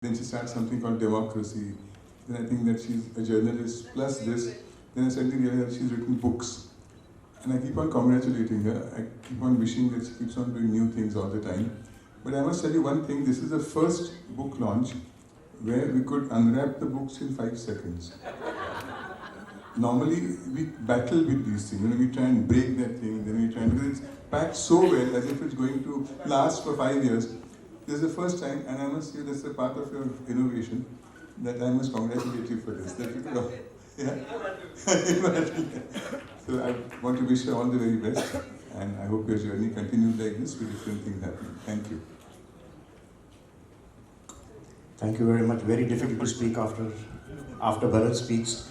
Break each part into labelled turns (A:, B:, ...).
A: Then she starts something called Democracy. Then I think that she's a journalist plus this. Then I suddenly realized that she's written books. And I keep on congratulating her. I keep on wishing that she keeps on doing new things all the time. But I must tell you one thing, this is the first book launch where we could unwrap the books in 5 seconds. Normally, we battle with these things. We try and break that thing, then we try and, because it's packed so well as if it's going to last for 5 years. This is the first time, and I must say that's a part of your innovation, that I must congratulate you for this. That you could, yeah. So I want to wish you all the very best, and I hope your journey continues like this with different things happening. Thank you.
B: Thank you very much. Very difficult to speak after Bharat speaks.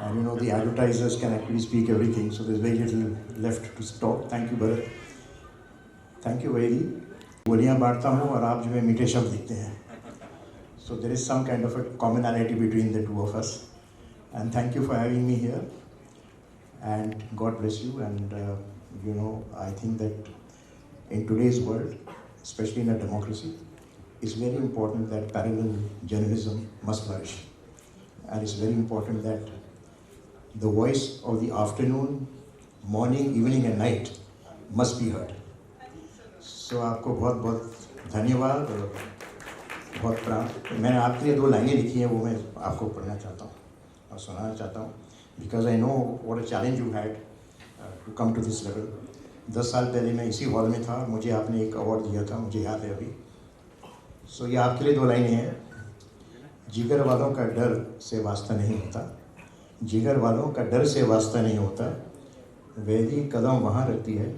B: And you know, the advertisers can actually speak everything, so there's very little left to talk. Thank you, Bharat. Thank you, Vaidi. गोलियाँ बांटता हूँ और आप जो है मीठे शब्द लिखते हैं. So there is some kind of a commonality between the two of us. And thank you for having me here. And God bless you. And you know, I think that in today's world, especially in a democracy, it's very important that parallel journalism must flourish. And it's very important that the voice of the afternoon, morning, evening and night must be heard. So आपको बहुत बहुत धन्यवाद और बहुत प्राण. मैंने आपके लिए 2 लाइनें लिखी हैं, वो मैं आपको पढ़ना चाहता हूँ और सुनाना चाहता हूँ. Because I know what a challenge you had to come to this level. 10 साल पहले मैं इसी हॉल में था, मुझे आपने एक अवार्ड दिया था, मुझे याद है अभी. सो ये आपके लिए 2 लाइनें हैं. जिगर वालों का डर से वास्ता नहीं होता, जिगर वालों का डर से वास्ता नहीं होता, वैदी कदम वहाँ रखती है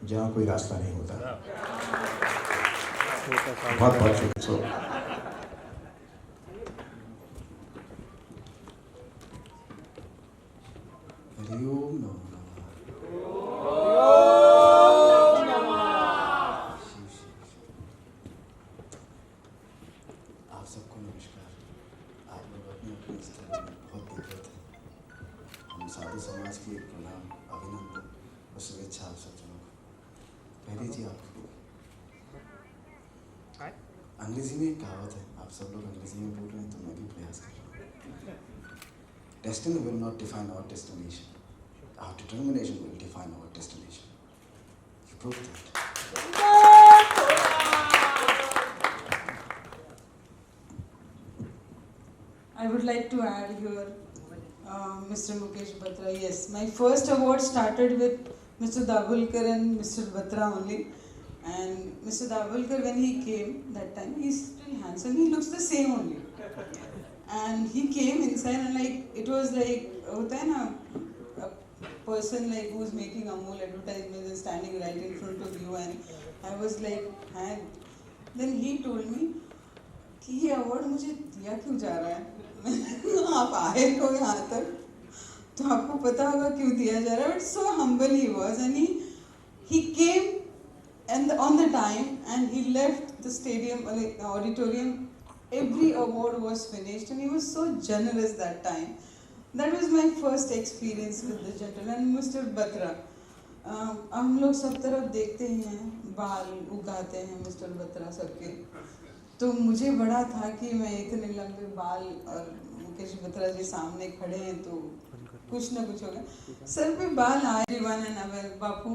B: जहाँ कोई रास्ता नहीं होता. बहुत बहुत शुक्रिया.
C: हरिओम नमः. आप सबको नमस्कार. आप लोग अपने अपने स्तर में बहुत दिग्गज हैं. हम साधु समाज की प्रणाम, अभिनंदन और शुभेच्छा आप सब जनों को. पहले जी आपको अंग्रेजी में एक कहावत है, आप सब लोग अंग्रेजी में बोल रहे हैं तो मैं भी प्रयास कर रहा हूँ. Destiny will not define our destination. Our determination will define our destination. You proved that.
D: I would like to add here, Mr. Mukesh Batra. Yes, my first award started with Mr. Dabholkar and Mr. Batra only. And Mr. Dabholkar, when he came that time, he's still handsome. He looks the same only. And he came inside and like it was like होता है ना, a person like who's making Amul advertisement and standing right in front of you, and I was like, हाँ. Then he told me कि ये award मुझे दिया क्यों जा रहा है. आप आए हो यहाँ तक तो आपको पता होगा क्यों दिया जा रहा है. But so humble he was, and he came and on the time, and he left the stadium, like auditorium. Every award was finished, and he was so generous that time. That was my first experience with the gentleman. And Mr. Batra, हम लोग सब तरफ देखते ही हैं, बाल उगाते हैं mister Batra सबके. तो मुझे बड़ा था कि मैं इतने लंबे बाल और मुकेश बत्रा जी सामने खड़े हैं तो कुछ ना कुछ होगा. सर पे बाल आए. Everyone and avail Bapu.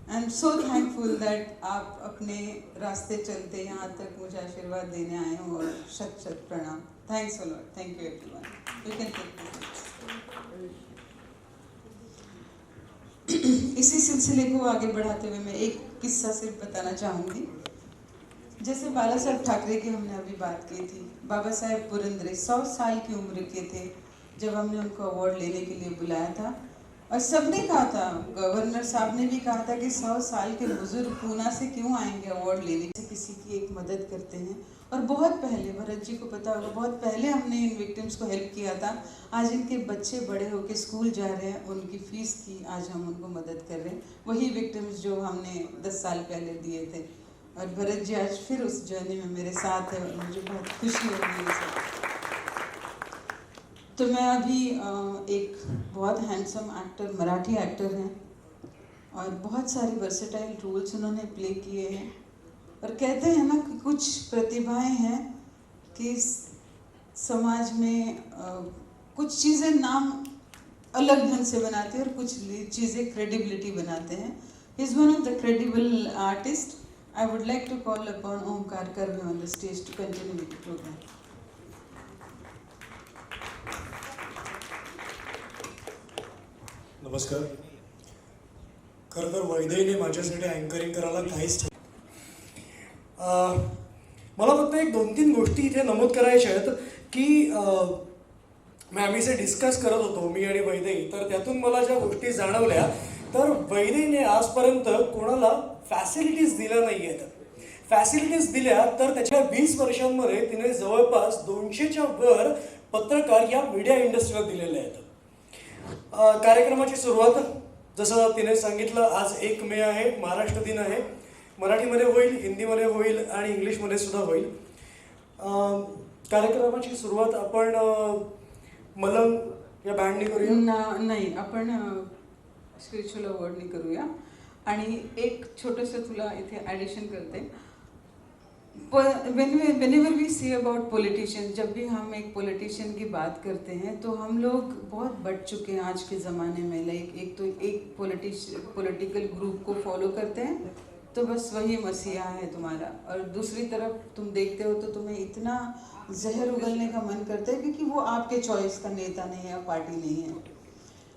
D: I am so thankful that आप अपने रास्ते चलते यहाँ तक मुझे आशीर्वाद देने आए हो, और शत शत प्रणाम. Thanks a lot. Thank you everyone. You can take. इसी सिलसिले को आगे बढ़ाते हुए मैं एक किस्सा सिर्फ बताना चाहूँगी. जैसे बाला साहब ठाकरे की हमने अभी बात की थी, बाबा साहेब पुरंदरे 100 साल की उम्र के थे जब हमने उनको अवार्ड लेने के लिए बुलाया था. और सबने कहा था, गवर्नर साहब ने भी कहा था कि 100 साल के बुजुर्ग पूना से क्यों आएंगे अवार्ड लेने. से किसी की एक मदद करते हैं. और बहुत पहले, भरत जी को पता होगा, बहुत पहले हमने इन विक्टिम्स को हेल्प किया था. आज इनके बच्चे बड़े होकर स्कूल जा रहे हैं, उनकी फ़ीस की आज हम उनको मदद कर रहे हैं. वही विक्टिम्स जो हमने 10 साल पहले दिए थे. और भरत जी आज फिर उस जर्नी में मेरे साथ है और मुझे बहुत खुशी हो रही है. तो मैं अभी एक बहुत हैंडसम एक्टर, मराठी एक्टर हैं और बहुत सारे वर्सेटाइल रोल्स उन्होंने प्ले किए हैं. और कहते हैं ना कि कुछ प्रतिभाएं हैं कि समाज में कुछ चीज़ें नाम अलग ढंग से बनाते हैं और कुछ चीज़ें क्रेडिबिलिटी बनाते हैं. He is one of the credible artist. I would like to call upon Omkar Karve on the stage to continue with the program.
E: नमस्कार. खरं तर वैदेहीने माझ्यासाठी अँकरिंग करायला काहीच मला फक्त एक 2-3 गोष्टी इथे नमूद करायच्या आहेत की आम्ही जे डिस्कस करत होतो मी आणि वैदेही, तर त्यातून मला ज्या गोष्टी जाणवल्या तर वैदेहीने आजपर्यंत कोणाला फॅसिलिटीज दिल्या नाही आहेत. फॅसिलिटीज दिल्या तर त्याच्या 20 वर्षांमध्ये तिने जवळपास 200च्या वर पत्रकार या मीडिया इंडस्ट्रीला दिलेले आहेत. कार्यक्रमाची सुरुवात जसं तिने सांगितलं, आज 1 मे आहे, महाराष्ट्र दिन आहे. मराठीमध्ये होईल, हिंदीमध्ये होईल आणि इंग्लिशमध्ये सुद्धा होईल. कार्यक्रमाची सुरुवात आपण मलंग या बँडने करूया.
D: नाही, आपण स्पिरिच्युअल अवॉर्डने करूया. आणि एक छोटंसं तुला इथे ॲडिशन करते. whenever we see about politicians, जब भी हम एक पॉलिटिशियन की बात करते हैं तो हम लोग बहुत बढ़ चुके हैं आज के ज़माने में. एक पॉलिटिकल ग्रुप को फॉलो करते हैं तो बस वही मसीहा है तुम्हारा, और दूसरी तरफ तुम देखते हो तो तुम्हें इतना जहर उगलने का मन करता है क्योंकि वो आपके चॉइस का नेता नहीं है, पार्टी नहीं है.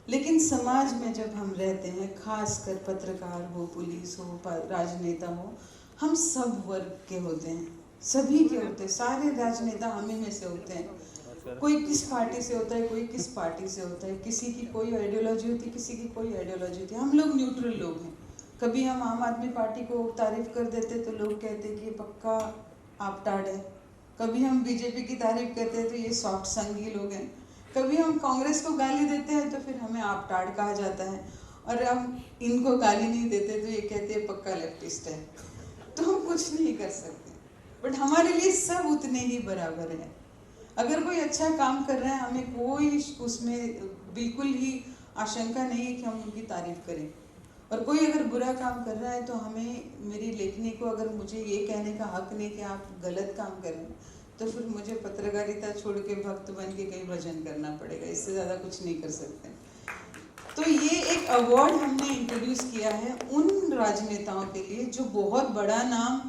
D: लेकिन समाज में जब हम रहते हैं, खासकर पत्रकार हो, पुलिस हो, राजनेता हो, हम सब वर्ग के होते हैं, सभी के होते हैं. सारे राजनेता हम ही में से होते हैं. कोई किस पार्टी से होता है, कोई किस पार्टी से होता है, किसी की कोई आइडियोलॉजी होती है, किसी की कोई आइडियोलॉजी होती है. हम लोग न्यूट्रल लोग हैं. कभी हम आम आदमी पार्टी को तारीफ कर देते तो लोग कहते हैं कि ये पक्का आपटाड है. कभी हम बीजेपी की तारीफ करते हैं तो ये सॉफ्ट संगी लोग हैं. कभी हम कांग्रेस को गाली देते हैं तो फिर हमें आपटाड कहा जाता है, और हम इनको गाली नहीं देते तो ये कहते हैं पक्का लेफ्टिस्ट है. तो हम कुछ नहीं कर सकते, बट हमारे लिए सब उतने ही बराबर हैं. अगर कोई अच्छा काम कर रहा है, हमें कोई उसमें बिल्कुल ही आशंका नहीं है कि हम उनकी तारीफ करें. और कोई अगर बुरा काम कर रहा है तो हमें, मेरी लेखनी को अगर मुझे ये कहने का हक नहीं कि आप गलत काम करें, तो फिर मुझे पत्रकारिता छोड़ के भक्त बन के कहीं भजन करना पड़ेगा. इससे ज़्यादा कुछ नहीं कर सकते. तो ये एक अवार्ड हमने इंट्रोड्यूस किया है उन राजनेताओं के लिए जो बहुत बड़ा नाम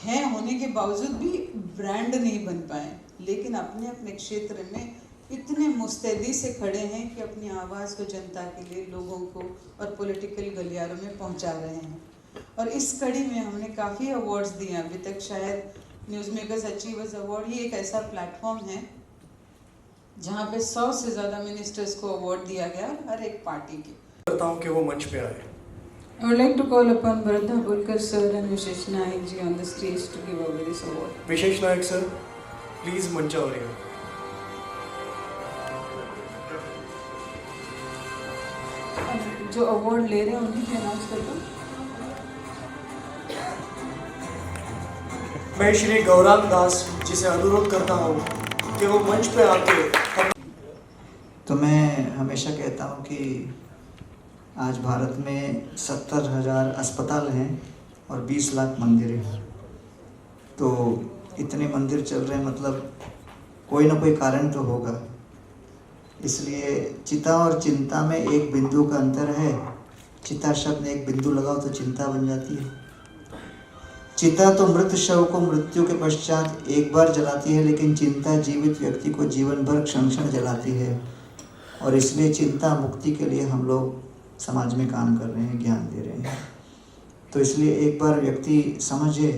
D: है होने के बावजूद भी ब्रांड नहीं बन पाए, लेकिन अपने अपने क्षेत्र में इतने मुस्तैदी से खड़े हैं कि अपनी आवाज़ को जनता के लिए, लोगों को और पॉलिटिकल गलियारों में पहुंचा रहे हैं. और इस कड़ी में हमने काफ़ी अवार्ड्स दिए हैं अभी तक. शायद न्यूज़ मेकर्स अचीवर्स अवार्ड ही एक ऐसा प्लेटफॉर्म है जहाँ पे 100 से ज़्यादा मिनिस्टर्स को अवार्ड दिया गया हर एक पार्टी के.
E: करता हूँ कि वो मंच पे आए.
D: I would like to call upon Bharat Dhabulkar sir and Vishesh Naik ji on the stage to give away this award.
E: Vishesh Nayak sir, please मंचावर या.
D: जो अवार्ड ले रहे हैं उन्हीं के अनाउंस कर दो.
E: मैं श्री गौरांग दास जी से अनुरोध करता हूँ कि वो मंच पे आके.
F: तो मैं हमेशा कहता हूँ कि आज भारत में 70,000 अस्पताल हैं और 20 लाख मंदिर हैं. तो इतने मंदिर चल रहे हैं, मतलब कोई ना कोई कारण तो होगा. इसलिए चिता और चिंता में एक बिंदु का अंतर है. चिता शब्द में एक बिंदु लगाओ तो चिंता बन जाती है. चिता तो मृत शव को मृत्यु के पश्चात एक बार जलाती है, लेकिन चिंता जीवित व्यक्ति को जीवन भर क्षण क्षण जलाती है. और इसलिए चिंता मुक्ति के लिए हम लोग समाज में काम कर रहे हैं, ज्ञान दे रहे हैं. तो इसलिए एक बार व्यक्ति समझे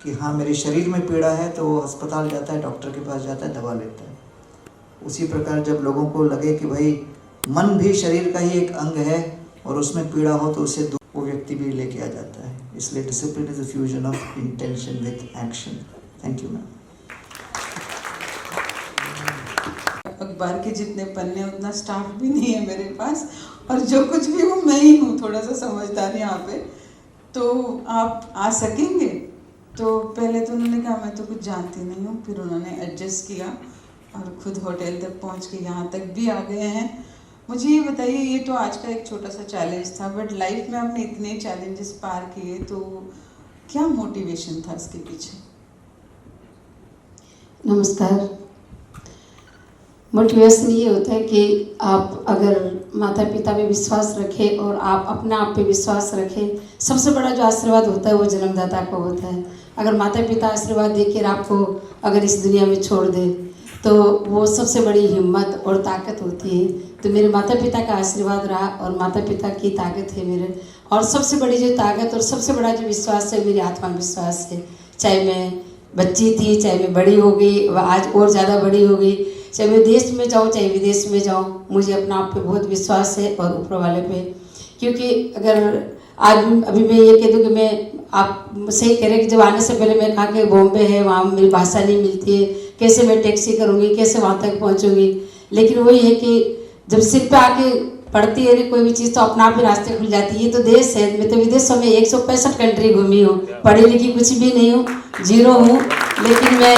F: कि हाँ मेरे शरीर में पीड़ा है, तो वो अस्पताल जाता है, डॉक्टर के पास जाता है, दवा लेता है. उसी प्रकार जब लोगों को लगे कि भाई मन भी शरीर का ही एक अंग है और उसमें पीड़ा हो, तो उसे वो व्यक्ति भी लेके आ जाता है. इसलिए discipline is the fusion of intention with action. Thank you ma'am.
D: अखबार के जितने पन्ने उतना स्टाफ भी नहीं है मेरे पास, और जो कुछ भी वो मैं ही हूँ, थोड़ा सा समझदार यहाँ पे. तो आप आ सकेंगे? तो पहले तो उन्होंने कहा मैं तो कुछ जानती नहीं हूँ, फिर उन्होंने एडजस्ट किया और खुद होटल तक पहुँच के यहाँ तक भी आ गए हैं. मुझे ये बताइए, ये तो आज का एक छोटा सा चैलेंज था, बट लाइफ में आपने इतने चैलेंजेस पार किए, तो क्या मोटिवेशन था इसके पीछे?
G: नमस्कार। मोटिवेशन ये होता है कि आप अगर माता पिता पे विश्वास रखें और आप अपने आप पे विश्वास रखें, सबसे बड़ा जो आशीर्वाद होता है वो जन्मदाता को होता है। अगर माता पिता आशीर्वाद देकर आपको अगर इस दुनिया में छोड़ दे तो वो सबसे बड़ी हिम्मत और ताकत होती है। तो मेरे माता पिता का आशीर्वाद रहा और माता पिता की ताकत है मेरे, और सबसे बड़ी जो ताकत और सबसे बड़ा जो विश्वास है मेरी आत्मविश्वास है। चाहे मैं बच्ची थी, चाहे मैं बड़ी हो गई, वह आज और ज़्यादा बड़ी हो गई, चाहे मैं देश में जाऊँ चाहे विदेश में जाऊँ, मुझे अपना आप पे बहुत विश्वास है और ऊपर वाले पे। क्योंकि अगर आज अभी मैं ये कह दूँ कि मैं आप सही कह रहे कि जब आने से पहले मैं कहा कि बॉम्बे है, वहाँ मेरी भाषा नहीं मिलती है, कैसे मैं टैक्सी करूँगी, कैसे वहाँ तक पहुँचूँगी। लेकिन वही है कि जब सिर पे आके पढ़ती है कोई भी चीज़ तो अपना आप ही रास्ते खुल जाती है। ये तो देश है, मैं तो विदेशों में 165 कंट्री घूमी हूँ, पढ़ी लिखी कुछ भी नहीं हूँ, जीरो हूँ, लेकिन मैं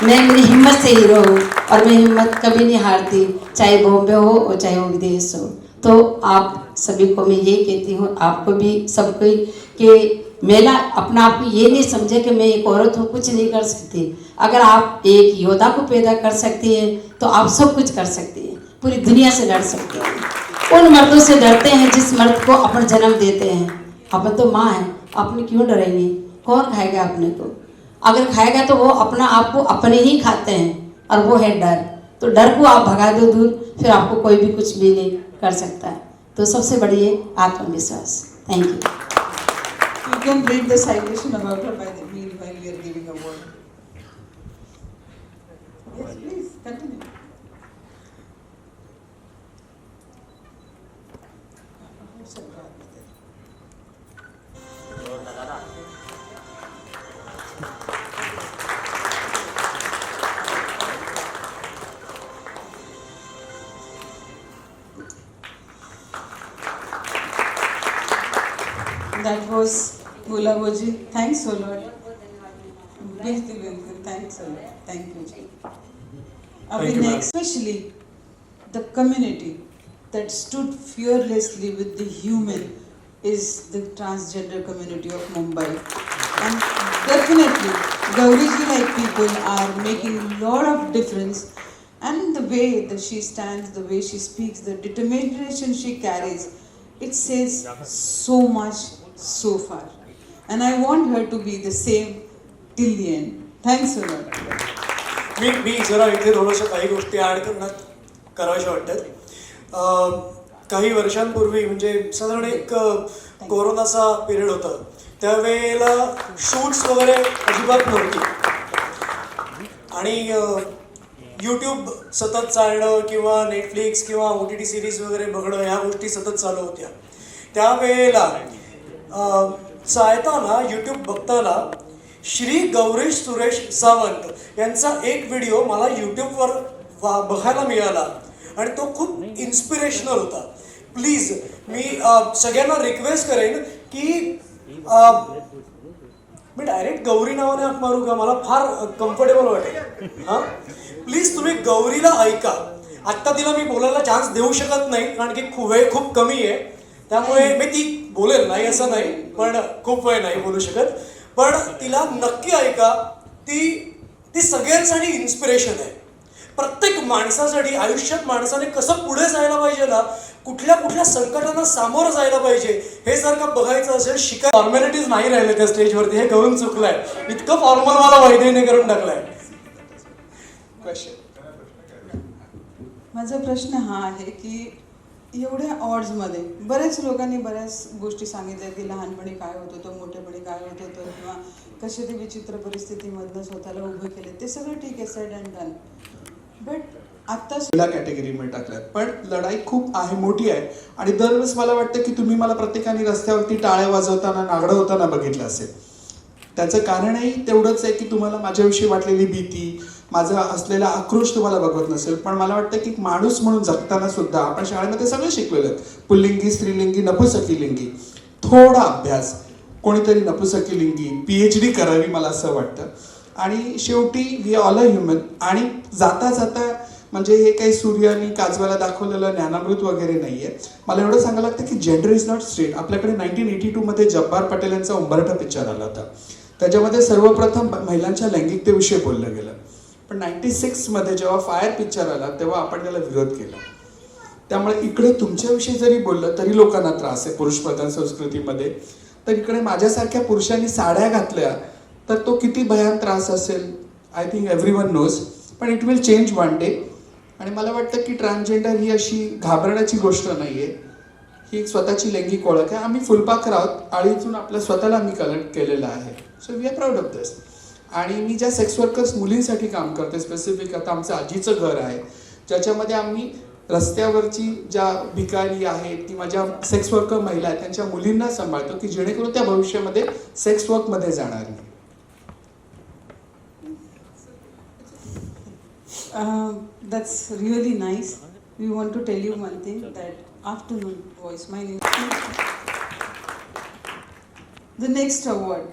G: मेरी हिम्मत से हीरो हूँ और मैं हिम्मत कभी नहीं हारती, चाहे बॉम्बे हो और चाहे वो विदेश हो। तो आप सभी को मैं ये कहती हूँ, आपको भी सबको, कि मेरा अपना आप ये नहीं समझे कि मैं एक औरत हूँ कुछ नहीं कर सकती। अगर आप एक योद्धा को पैदा कर सकती है तो आप सब कुछ कर सकती है, पूरी दुनिया से लड़ सकते हैं। उन मर्दों से डरते हैं जिस मर्द को अपन जन्म देते हैं। अपन तो माँ है, अपने क्यों डरेंगे? कौन खाएगा अपने को? अगर खाएगा तो वो अपना आप को अपने ही खाते हैं, और वो है डर। तो डर को आप भगा दो दूर, फिर आपको कोई भी कुछ भी नहीं कर सकता है। तो सबसे बड़ी है आत्मविश्वास। Thank you.
D: You can read the citation about her by the meanwhile we are giving a word. Yes, please continue. That was Gulaboji. Thanks a lot. Bilkul. Thanks a lot. Thank you ji.
E: Thank you, ma'am.
D: Especially the community that stood fearlessly with the human is the transgender community of Mumbai. And definitely Gauriji like people are making a lot of difference, and the way that she stands, the way she speaks, the determination she carries, it says so much so far, and I want her to be the same till the end. Thanks a lot.
E: मी जरा इथे थोडंसं काही गोष्टी add कराव्याशा वाटतात. काही वर्षांपूर्वी म्हणजे साधारण एक कोरोनाचा पिरियड होता, त्यावेळेला शूट्स वगैरे अजिबात नव्हती आणि यूट्यूब सतत चालणं किंवा नेटफ्लिक्स किंवा OTT सिरीज वगैरे बघणं ह्या गोष्टी सतत चालू होत्या. त्यावेळेला चालताना यूट्यूब बघताना श्री गौरीश सुरेश सावंत यांचा एक व्हिडिओ मला यूट्यूबवर बघायला मिळाला आणि तो खूप इन्स्पिरेशनल होता. प्लीज मी सगळ्यांना रिक्वेस्ट करेन की मी डायरेक्ट गौरी नावाने हाक मारू का? मला फार कम्फर्टेबल वाटेल. हां, प्लीज तुम्ही गौरीला ऐका. आत्ता तिला मी बोलायला चान्स देऊ शकत नाही कारण की वेळ खूप कमी आहे, त्यामुळे मी ती बोलेल नाही असं नाही, पण खूप वेळ नाही बोलू शकत. पण तिला नक्की ऐका. ती सगळ्यांसाठी इन्स्पिरेशन आहे. प्रत्येक माणसासाठी आयुष्यात माणसाने कसं पुढे जायला पाहिजे ना, कुठल्या संकटांना सामोरं जायला पाहिजे हे जर का बघायचं असेल, फॉर्मॅलिटीज नाही राहिले त्या स्टेजवरती. हे करून चुकलंय. इतकं फॉर्मल मला वैद्यने करून टाकलंय.
D: माझा प्रश्न हा आहे की एवढ्या ऑड्समध्ये बऱ्याच लोकांनी बऱ्याच गोष्टी सांगितल्या की लहानपणी काय होत होतं, मोठेपणी काय होत होतं, किंवा कसे ते विचित्र परिस्थितीमधनं स्वतःला उभं केले, ते सगळं ठीक आहे, सेड अँड डन. बट आत्ता
H: कॅटेगरीमध्ये टाकल्यात, पण लढाई खूप आहे, मोठी आहे. आणि दरवेळेस मला वाटतं की तुम्ही मला प्रत्येकाने रस्त्यावरती टाळ्या वाजवताना, नागडं होताना बघितलं असेल. त्याचं कारणही तेवढंच आहे की तुम्हाला माझ्याविषयी वाटलेली भीती, माझा असलेला आक्रोश तुम्हाला बघवत नसेल. पण मला वाटतं की माणूस म्हणून जगताना सुद्धा आपण शाळेमध्ये सगळे शिकलेलो आहेत, पुल्लिंगी, स्त्रीलिंगी, नपुसकीलिंगी. थोडा अभ्यास, कोणीतरी नपुसकीलिंगी PhD करावी मला असं वाटतं. आणि शेवटी वी ऑल अ ह्युमन. आणि जाता जाता म्हणजे हे काही सूर्यानी काजवाला दाखवलेलं ज्ञानामृत वगैरे नाही आहे. मला एवढं सांगायला लागतं की जेंडर इज नॉट स्ट्रेट. आपल्याकडे 1982 जब्बार पटेल यांचा उंबरठा पिक्चर आला होता. त्याच्यामध्ये सर्वप्रथम महिलांच्या लैंगिकतेविषयी बोललं गेलं. पण 96मध्ये जेव्हा फायर पिक्चर आला तेव्हा आपण त्याला विरोध केला. त्यामुळे इकडे तुमच्याविषयी जरी बोललं तरी लोकांना त्रास आहे पुरुषप्रधान संस्कृतीमध्ये. तर इकडे माझ्यासारख्या पुरुषांनी साड्या घातल्या तर तो किती भयान त्रास असेल आय थिंक एव्हरीवन नोज. पण it will change one day. आणि मला वाटतं की ट्रान्सजेंडर ही अशी घाबरण्याची गोष्ट नाही आहे, ही एक स्वतःची लैंगिक ओळख आहे. आम्ही फुलपाखर आहोत, आळीतून आपल्या स्वतःला आम्ही कलेक्ट केलेलं आहे. So we are proud of this. आणि मी ज्या सेक्स वर्कर्स मुलींसाठी काम करते स्पेसिफिक, आता आमचं आजीचं घर आहे ज्याच्यामध्ये आम्ही रस्त्यावरची ज्या भिकारी आहेत किंवा ज्या सेक्स वर्कर महिला आहेत त्यांच्या मुलींना सांभाळतो की जेणेकरून त्या भविष्यामध्ये सेक्स वर्कमध्ये जाणार नाही.
D: That's really nice. We want to tell you one thing, that afternoon voice, my name. The next award.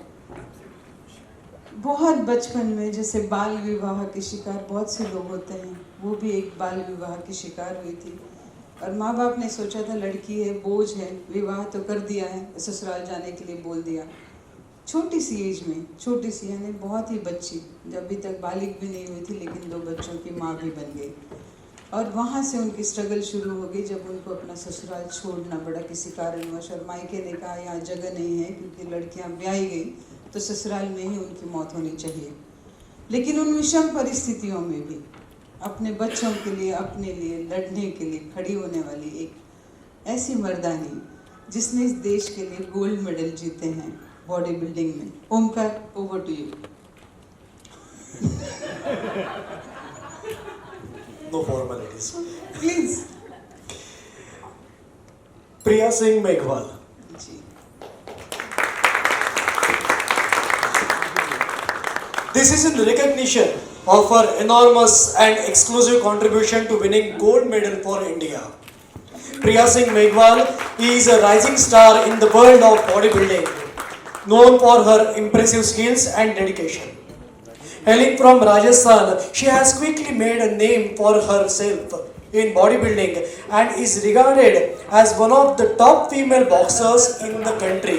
D: बहुत बचपन में जैसे बाल विवाह के शिकार बहुत से लोग होते हैं, वो भी एक बाल विवाह की शिकार हुई थी. और माँ बाप ने सोचा था लड़की है, बोझ है, विवाह तो कर दिया है, ससुराल जाने के लिए बोल दिया. छोटी सी एज में, छोटी सी यानी बहुत ही बच्ची, जब अभी तक बालिग भी नहीं हुई थी लेकिन 2 बच्चों की माँ भी बन गई. और वहाँ से उनकी स्ट्रगल शुरू हो गई जब उनको अपना ससुराल छोड़ना पड़ा किसी कारणवश. और मायके ने कहा यहाँ जगह नहीं है क्योंकि लड़कियाँ ब्याही गई तो ससुराल में ही उनकी मौत होनी चाहिए. लेकिन उन विषम परिस्थितियों में भी अपने बच्चों के लिए, अपने लिए लड़ने के लिए खड़ी होने वाली एक ऐसी मर्दानी जिसने इस देश के लिए गोल्ड मेडल जीते हैं बॉडी बिल्डिंग में. Omkar, over to you.
E: No formalities.
D: Please.
E: Priya Singh Meghwal.
D: Ji.
E: This is in recognition of her enormous and exclusive contribution to winning gold medal for India. Priya Singh Meghwal is a rising star in the world of bodybuilding, known for her impressive skills and dedication. Hailing from Rajasthan, she has quickly made a name for herself in bodybuilding and is regarded as one of the top female boxers in the country.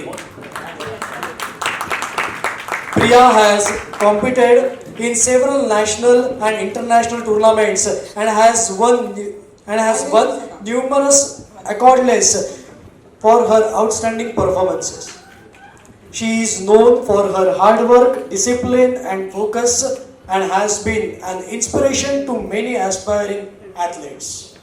E: Priya has competed in several national and international tournaments and has won numerous accolades for her outstanding performances. She is known for her hard work, discipline and focus and has been an inspiration to many aspiring athletes.